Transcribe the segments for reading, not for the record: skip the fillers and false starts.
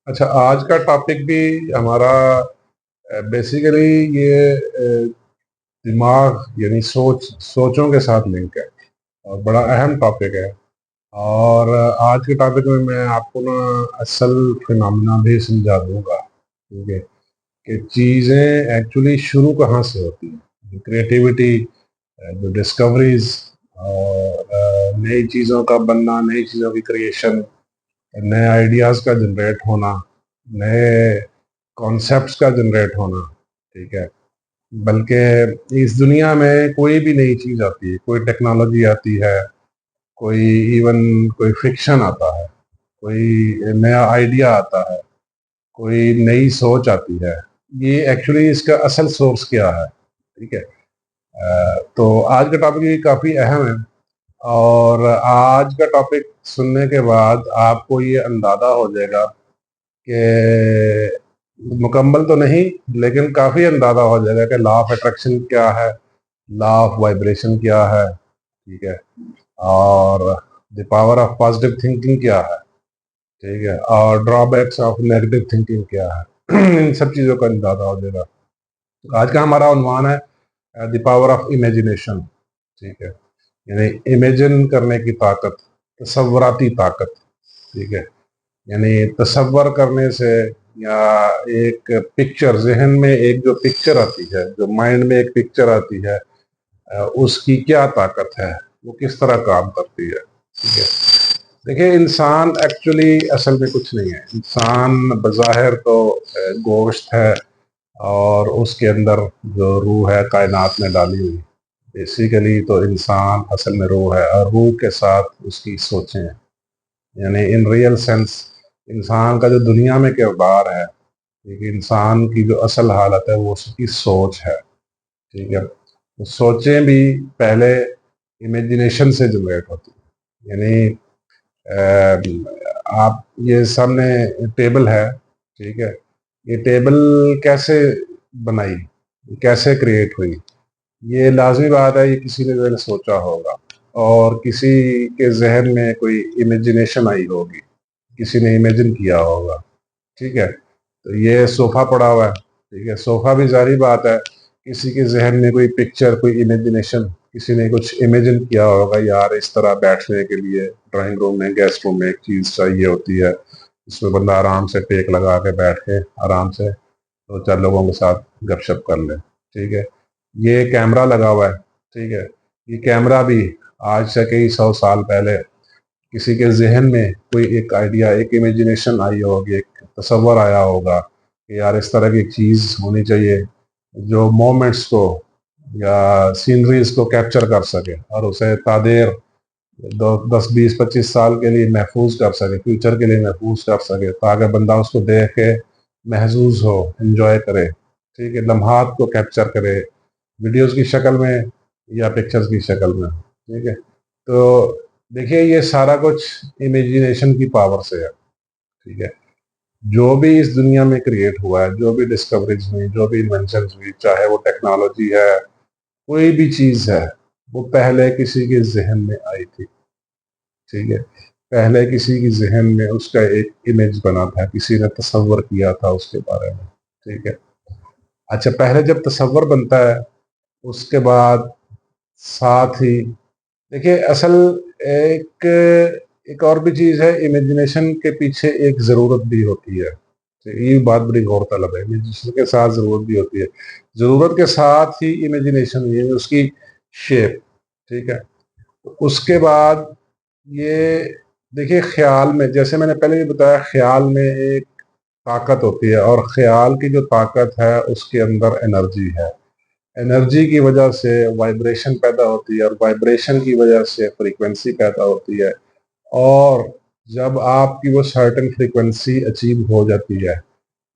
اچھا، آج کا ٹاپک بھی ہمارا بیسیکلی یہ دماغ یعنی سوچوں کے ساتھ لنک ہے اور بڑا اہم ٹاپک ہے۔ اور آج کے ٹاپک میں آپ کو نا اصل فنامنا بھی سمجھا دوں گا، ٹھیک ہے، کہ چیزیں ایکچولی شروع کہاں سے ہوتی ہیں، کریٹیوٹی، جو ڈسکوریز اور نئی چیزوں کا بننا، نئی چیزوں کی کریشن، نئے آئیڈیاز کا جنریٹ ہونا، نئے کانسیپٹس کا جنریٹ ہونا، ٹھیک ہے۔ بلکہ اس دنیا میں کوئی بھی نئی چیز آتی ہے، کوئی ٹیکنالوجی آتی ہے، کوئی ایون کوئی فکشن آتا ہے، کوئی نیا آئیڈیا آتا ہے، کوئی نئی سوچ آتی ہے، یہ ایکچولی اس کا اصل سورس کیا ہے، ٹھیک ہے۔ تو آج کا ٹاپک یہ کافی اہم ہے، اور آج کا ٹاپک سننے کے بعد آپ کو یہ اندازہ ہو جائے گا کہ مکمل تو نہیں لیکن کافی اندازہ ہو جائے گا کہ لا آف اٹریکشن کیا ہے، لا آف وائبریشن کیا ہے، ٹھیک ہے، اور the power of positive thinking کیا ہے، ٹھیک ہے، اور ڈرا بیکس آف نیگیٹو تھنکنگ کیا ہے۔ ان سب چیزوں کا اندازہ ہو جائے گا۔ آج کا ہمارا عنوان ہے دی پاور آف امیجنیشن، ٹھیک ہے، یعنی امیجن کرنے کی طاقت، تصوراتی طاقت، ٹھیک ہے، یعنی تصور کرنے سے یا ایک پکچر ذہن میں ایک جو پکچر آتی ہے، جو مائنڈ میں ایک پکچر آتی ہے، اس کی کیا طاقت ہے، وہ کس طرح کام کرتی ہے، ٹھیک ہے۔ دیکھیں، انسان ایکچولی اصل میں کچھ نہیں ہے۔ انسان بظاہر تو گوشت ہے، اور اس کے اندر جو روح ہے کائنات میں ڈالی ہوئی، بیسیکلی تو انسان اصل میں روح ہے، اور روح کے ساتھ اس کی سوچیں ہیں، یعنی ان ریئل سینس انسان کا جو دنیا میں کردار ہے، ٹھیک ہے، انسان کی جو اصل حالت ہے وہ اس کی سوچ ہے، ٹھیک ہے۔ تو سوچیں بھی پہلے امیجنیشن سے جنریٹ ہوتی ہیں، یعنی آپ یہ سامنے ٹیبل ہے، ٹھیک ہے، یہ ٹیبل کیسے بنائی، کیسے کریٹ ہوئی، یہ لازمی بات ہے، یہ کسی نے جو ہے سوچا ہوگا، اور کسی کے ذہن میں کوئی امیجنیشن آئی ہوگی، کسی نے امیجن کیا ہوگا، ٹھیک ہے۔ تو یہ صوفہ پڑا ہوا ہے، ٹھیک ہے، صوفہ بھی ظاہری بات ہے، کسی کے ذہن میں کوئی پکچر، کوئی امیجنیشن، کسی نے کچھ امیجن کیا ہوگا، یار اس طرح بیٹھنے کے لیے ڈرائنگ روم میں، گیسٹ روم میں ایک چیز چاہیے ہوتی ہے، اس میں بندہ آرام سے ٹیک لگا کے بیٹھ کے آرام سے دو چار لوگوں کے ساتھ گپ شپ کر لے، ٹھیک ہے۔ یہ کیمرہ لگا ہوا ہے، ٹھیک ہے، یہ کیمرہ بھی آج سے کئی 100 سال پہلے کسی کے ذہن میں کوئی ایک آئیڈیا، ایک امیجنیشن آئی ہوگی، ایک تصور آیا ہوگا کہ یار اس طرح کی چیز ہونی چاہیے جو مومنٹس کو یا سینریز کو کیپچر کر سکے، اور اسے تادیر 10 20 25 سال کے لیے محفوظ کر سکے، فیوچر کے لیے محفوظ کر سکے، تاکہ بندہ اس کو دیکھ کے محظوظ ہو، انجوائے کرے، ٹھیک ہے، لمحات کو کیپچر کرے، ویڈیوز کی شکل میں یا پکچرز کی شکل میں، ٹھیک ہے۔ تو دیکھیے، یہ سارا کچھ امیجنیشن کی پاور سے ہے، ٹھیک ہے۔ جو بھی اس دنیا میں کریٹ ہوا ہے، جو بھی ڈسکوریز ہوئی، جو بھی انوینشنز ہوئی، چاہے وہ ٹیکنالوجی ہے، کوئی بھی چیز ہے، وہ پہلے کسی کے ذہن میں آئی تھی، ٹھیک ہے، پہلے کسی کے ذہن میں اس کا ایک امیج بنا تھا، کسی نے تصور کیا تھا اس کے بارے میں، ٹھیک ہے۔ اچھا، پہلے جب تصور بنتا ہے، اس کے بعد ساتھ ہی دیکھیے، اصل ایک اور بھی چیز ہے، امیجنیشن کے پیچھے ایک ضرورت بھی ہوتی ہے، یہ بات بڑی غور طلب ہے، امیجنیشن کے ساتھ ضرورت بھی ہوتی ہے، ضرورت کے ساتھ ہی امیجنیشن ہے، اس کی شیپ، ٹھیک ہے۔ اس کے بعد یہ دیکھیے، خیال میں، جیسے میں نے پہلے بھی بتایا، خیال میں ایک طاقت ہوتی ہے، اور خیال کی جو طاقت ہے اس کے اندر انرجی ہے، انرجی کی وجہ سے وائبریشن پیدا ہوتی ہے، اور وائبریشن کی وجہ سے فریکوینسی پیدا ہوتی ہے، اور جب آپ کی وہ سرٹن فریکوینسی اچیو ہو جاتی ہے،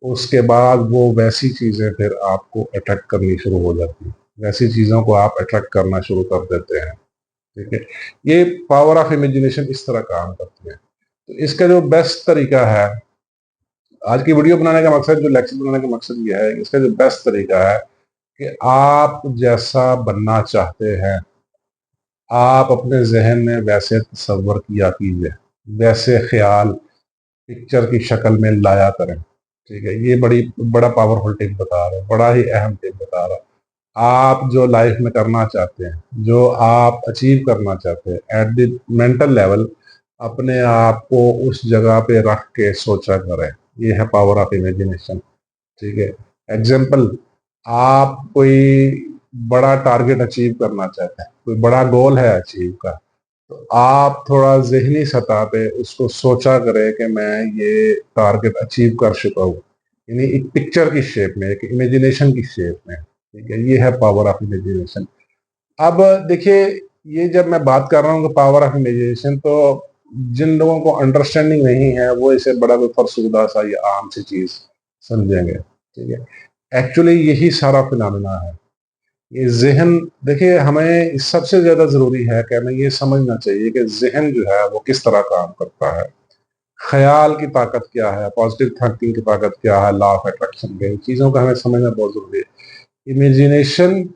اس کے بعد وہ ویسی چیزیں پھر آپ کو اٹریکٹ کرنی شروع ہو جاتی ہیں، ویسی چیزوں کو آپ اٹریکٹ کرنا شروع کر دیتے ہیں، ٹھیک ہے۔ یہ پاور آف امیجنیشن اس طرح کام کرتی ہے۔ تو اس کا جو بیسٹ طریقہ ہے، آج کی ویڈیو بنانے کا مقصد، جو لیکچر بنانے کا مقصد یہ ہے کہ اس کا جو بیسٹ طریقہ ہے کہ آپ جیسا بننا چاہتے ہیں، آپ اپنے ذہن میں ویسے تصور کیا کیجئے، ویسے خیال पिक्चर की शक्ल में लाया करें। ठीक है, ये बड़ा पावरफुल टिप बता रहा है, बड़ा ही अहम टिप बता रहा है। आप जो लाइफ में करना चाहते हैं, जो आप अचीव करना चाहते हैं एट द मेंटल लेवल, अपने आप को उस जगह पे रख के सोचा करें। ये है पावर ऑफ इमेजिनेशन। ठीक है, एग्जाम्पल, आप कोई बड़ा टारगेट अचीव करना चाहते हैं, कोई बड़ा गोल है अचीव का, तो आप थोड़ा जहनी सतह पे उसको सोचा करें कि मैं ये टारगेट अचीव कर चुका हूँ, यानी एक पिक्चर की शेप में, एक इमेजिनेशन की शेप में। ठीक है, ये है पावर ऑफ इमेजिनेशन। अब देखिए, ये जब मैं बात कर रहा हूँ कि पावर ऑफ इमेजिनेशन, तो जिन लोगों को अंडरस्टैंडिंग नहीं है वो इसे बड़ा कोई फरसूदा सा या आम सी चीज समझेंगे। ठीक है, एक्चुअली यही सारा फिनोमेना है। ये जहन, देखिए, हमें सबसे ज्यादा जरूरी है कि हमें ये समझना चाहिए कि जहन जो है वो किस तरह काम करता है, ख्याल की ताकत क्या है, पॉजिटिव थिंकिंग की ताकत क्या है, लॉ ऑफ अट्रैक्शन के, इन चीजों का हमें समझना बहुत जरूरी है। Imagination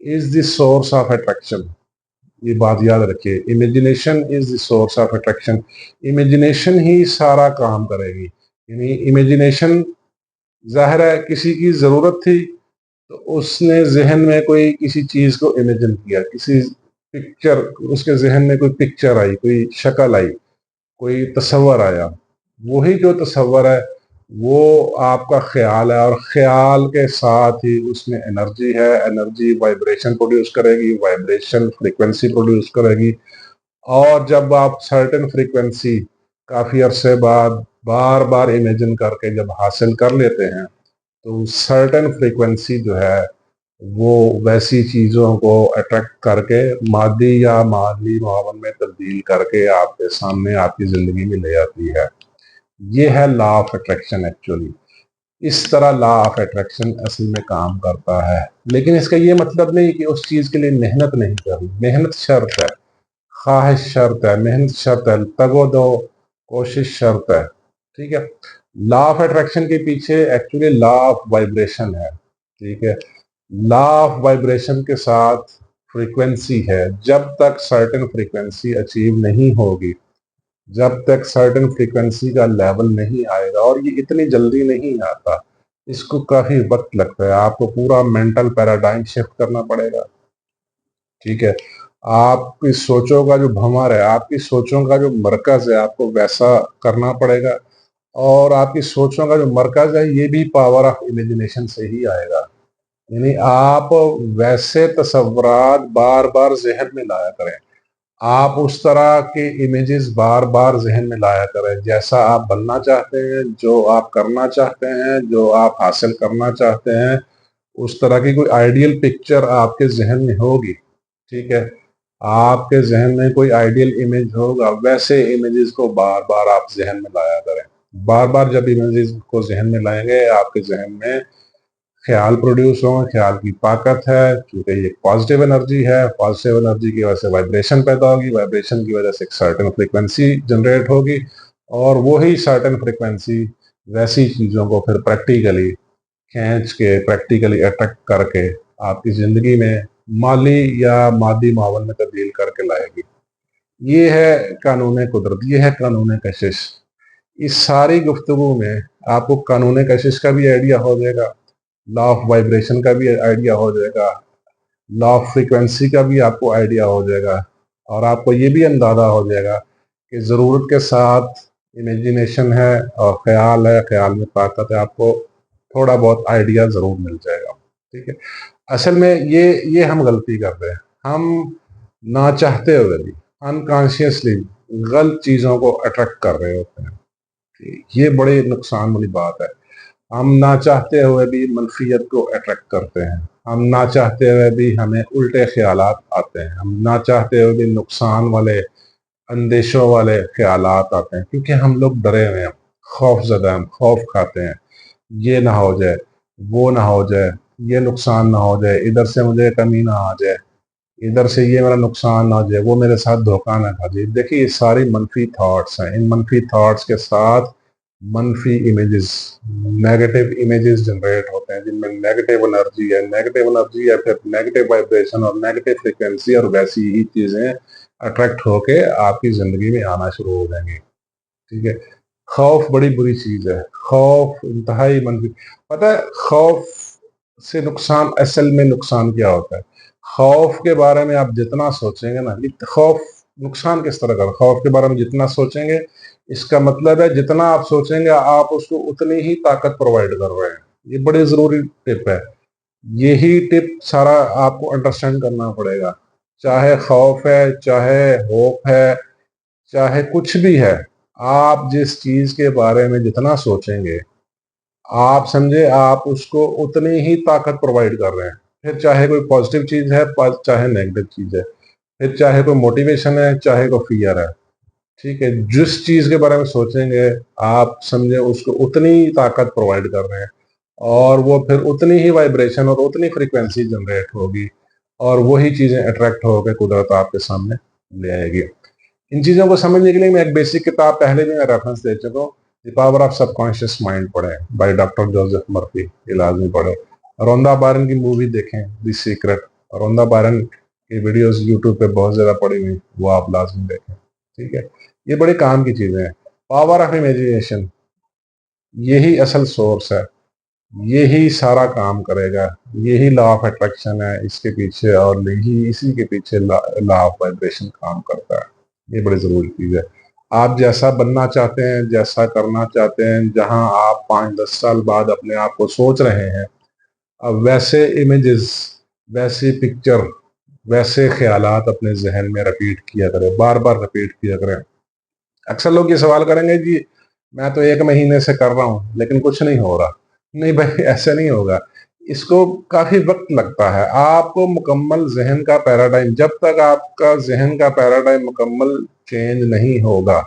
is the source of attraction, ये बात याद रखिए। Imagination is the source of attraction. Imagination ही सारा काम करेगी। यानी इमेजिनेशन, जाहिर है किसी की जरूरत थी तो उसने जहन में कोई किसी चीज को इमेजिन किया, किसी पिक्चर, उसके जहन में कोई पिक्चर आई, कोई शक्ल आई, कोई तस्वर आया। वही जो तस्वर है वो आपका ख्याल है, और ख्याल के साथ ही उसमें एनर्जी है। एनर्जी वाइब्रेशन प्रोड्यूस करेगी, वाइब्रेशन फ्रीक्वेंसी प्रोड्यूस करेगी। और जब आप सर्टेन फ्रीक्वेंसी काफी अरसे बाद बार बार इमेजिन करके जब हासिल कर लेते हैं, तो सर्टेन फ्रीक्वेंसी जो है वो वैसी चीजों को अट्रैक्ट करके मादी या माली मावन में तब्दील करके आपके सामने आपकी जिंदगी में ले आती है। ये है लॉ ऑफ अट्रैक्शन एक्चुअली। इस तरह लॉ ऑफ अट्रैक्शन असल में काम करता है। लेकिन इसका ये मतलब नहीं कि उस चीज के लिए मेहनत नहीं करनी। मेहनत शर्त है, ख्वाहिश शर्त है, मेहनत शर्त है, तगो दो कोशिश शर्त है। ठीक है, लॉ ऑफ अट्रैक्शन के पीछे एक्चुअली लॉ ऑफ वाइब्रेशन है। ठीक है, लॉ ऑफ वाइब्रेशन के साथ फ्रीक्वेंसी है। जब तक सर्टेन फ्रीक्वेंसी अचीव नहीं होगी, जब तक सर्टेन फ्रीक्वेंसी का लेवल नहीं आएगा, और ये इतनी जल्दी नहीं आता, इसको काफी वक्त लगता है। आपको पूरा मेंटल पैराडाइम शिफ्ट करना पड़ेगा। ठीक है, आपकी सोचों का जो भंवर है, आपकी सोचों का जो मरकज है, आपको वैसा करना पड़ेगा। और आपकी सोचों का जो मरकज है ये भी पावर ऑफ इमेजिनेशन से ही आएगा। यानी आप वैसे तस्वुरात बार बार जहन में लाया करें, आप उस तरह के इमेजेस बार बार जहन में लाया करें जैसा आप बनना चाहते हैं, जो आप करना चाहते हैं, जो आप हासिल करना चाहते हैं। उस तरह की कोई आइडियल पिक्चर आपके जहन में होगी। ठीक है, आपके जहन में कोई आइडियल इमेज होगा, वैसे इमेजेस को बार बार आप जहन में लाया करें। बार बार जब इमेजेस को जहन में लाएंगे, आपके जहन में ख्याल प्रोड्यूस होंगे। ख्याल की ताकत है, क्योंकि ये पॉजिटिव एनर्जी है। पॉजिटिव एनर्जी की वजह से वाइब्रेशन पैदा होगी, वाइब्रेशन की वजह से एक सर्टेन फ्रीक्वेंसी जनरेट होगी, और वही सर्टेन फ्रीक्वेंसी वैसी चीज़ों को फिर प्रैक्टिकली खींच के, प्रैक्टिकली अट्रैक्ट करके आपकी ज़िंदगी में माली या मादी मावन में तब्दील करके लाएगी। ये है कानून कुदरत, ये है कानून कशिश। इस सारी गुफ्तगू में आपको कानून कशिश का भी आइडिया हो जाएगा, लॉ ऑफ वाइब्रेशन का भी आइडिया हो जाएगा, लॉ ऑफ फ्रीक्वेंसी का भी आपको आइडिया हो जाएगा, और आपको ये भी अंदाजा हो जाएगा कि ज़रूरत के साथ इमेजिनेशन है और ख्याल है, ख्याल में ताकत है, आपको थोड़ा बहुत आइडिया ज़रूर मिल जाएगा। ठीक है, असल में ये हम गलती करते हैं। हम ना चाहते हुए भी अनकॉन्शियसली गलत चीज़ों को अट्रैक्ट कर रहे होते हैं। ये बड़े नुकसान वाली बात है। हम ना चाहते हुए भी मनफियत को अट्रैक्ट करते हैं। हम ना चाहते हुए भी हमें उल्टे ख्यालात आते हैं। हम ना चाहते हुए भी नुकसान वाले, अंदेशों वाले ख्यालात आते हैं, क्योंकि हम लोग डरे हुए हैं, खौफजदा हैं, खौफ खाते हैं। ये ना हो जाए, वो ना हो जाए, ये नुकसान ना हो जाए, इधर से मुझे कमी ना आ जाए, इधर से ये मेरा नुकसान ना हो जाए, वो मेरे साथ धोखा ना खा जाए। देखिए, ये सारी मनफी थॉट्स हैं। इन मनफी थॉट्स के साथ मनफी इमेजेस, नेगेटिव इमेजेस जनरेट होते हैं, जिनमें नेगेटिव एनर्जी है। नेगेटिव एनर्जी या फिर नेगेटिव वाइब्रेशन और नेगेटिव फ्रिक्वेंसी और वैसी ही चीजें अट्रैक्ट होके आपकी जिंदगी में आना शुरू हो जाएंगी। ठीक है, खौफ बड़ी बुरी चीज है, खौफ इंतहाई मनफी। पता है खौफ से नुकसान, असल में नुकसान क्या होता है? खौफ के बारे में आप जितना सोचेंगे ना, खौफ नुकसान किस तरह का, खौफ के बारे में जितना सोचेंगे, इसका मतलब है जितना आप सोचेंगे आप उसको उतनी ही ताकत प्रोवाइड कर रहे हैं। ये बड़ी जरूरी टिप है। यही टिप सारा आपको अंडरस्टैंड करना पड़ेगा। चाहे खौफ है, चाहे होप है, चाहे कुछ भी है, आप जिस चीज के बारे में जितना सोचेंगे, आप समझे आप उसको उतनी ही ताकत प्रोवाइड कर रहे हैं। फिर चाहे कोई पॉजिटिव चीज है, चाहे नेगेटिव चीज है, फिर चाहे कोई मोटिवेशन है, चाहे कोई फियर है, ठीक है, जिस चीज के बारे में सोचेंगे आप समझे उसको उतनी ताकत प्रोवाइड कर रहे हैं, और वो फिर उतनी ही वाइब्रेशन और उतनी फ्रीक्वेंसी जनरेट होगी, और वही चीजें अट्रैक्ट होकर कुदरत आपके सामने ले आएगी। इन चीजों को समझने के लिए मैं एक बेसिक किताब पहले भी मैं रेफरेंस दे चुका हूँ, the power of subconscious mind पढ़े बाय डॉक्टर जोसेफ मर्फी, ये लाजमी पढ़े। रोंदा बारन की मूवी देखें द सीक्रेट, रोंदा बारन की वीडियोस यूट्यूब पे बहुत ज्यादा पड़ी हुई, वो आप लाजमी देखें, ठीक है। ये बड़े काम की चीजें हैं। पावर ऑफ इमेजिनेशन, यही असल सोर्स है, यही सारा काम करेगा, यही लॉ ऑफ अट्रैक्शन है इसके पीछे, और यही इसी के पीछे लॉ ऑफ वाइब्रेशन काम करता है। ये बड़ी जरूरी चीज है। आप जैसा बनना चाहते हैं, जैसा करना चाहते हैं, जहां आप 5-10 साल बाद अपने आप को सोच रहे हैं, अब वैसे इमेजेस, वैसी पिक्चर, वैसे ख्यालात अपने जहन में रिपीट किया करें, बार बार रिपीट किया करें। अक्सर लोग ये सवाल करेंगे जी मैं तो 1 महीने से कर रहा हूं लेकिन कुछ नहीं हो रहा। नहीं भाई, ऐसा नहीं होगा, इसको काफी वक्त लगता है। आपको मुकम्मल जहन का पैराडाइम, जब तक आपका जहन का पैराडाइम मुकम्मल चेंज नहीं होगा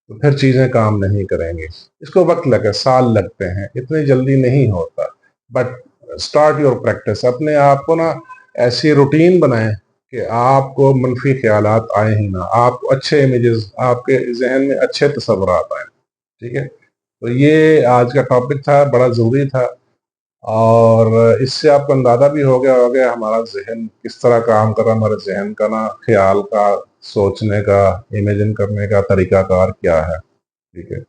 तो फिर चीजें काम नहीं करेंगी। इसको वक्त लगे, साल लगते हैं, इतनी जल्दी नहीं होता। बट स्टार्ट योर प्रैक्टिस, अपने आप को ना ऐसी रूटीन बनाएं कि आपको मनफी ख्यालात आए ही ना, आपको अच्छे इमेजेस, आपके जहन में अच्छे तस्वुरात आए, ठीक है। तो ये आज का टॉपिक था, बड़ा जरूरी था, और इससे आपको अंदाजा भी हो गया हमारा जहन किस तरह काम कर रहा है, हमारे जहन का ना ख्याल का, सोचने का, इमेजिन करने का तरीकाकार क्या है, ठीक है।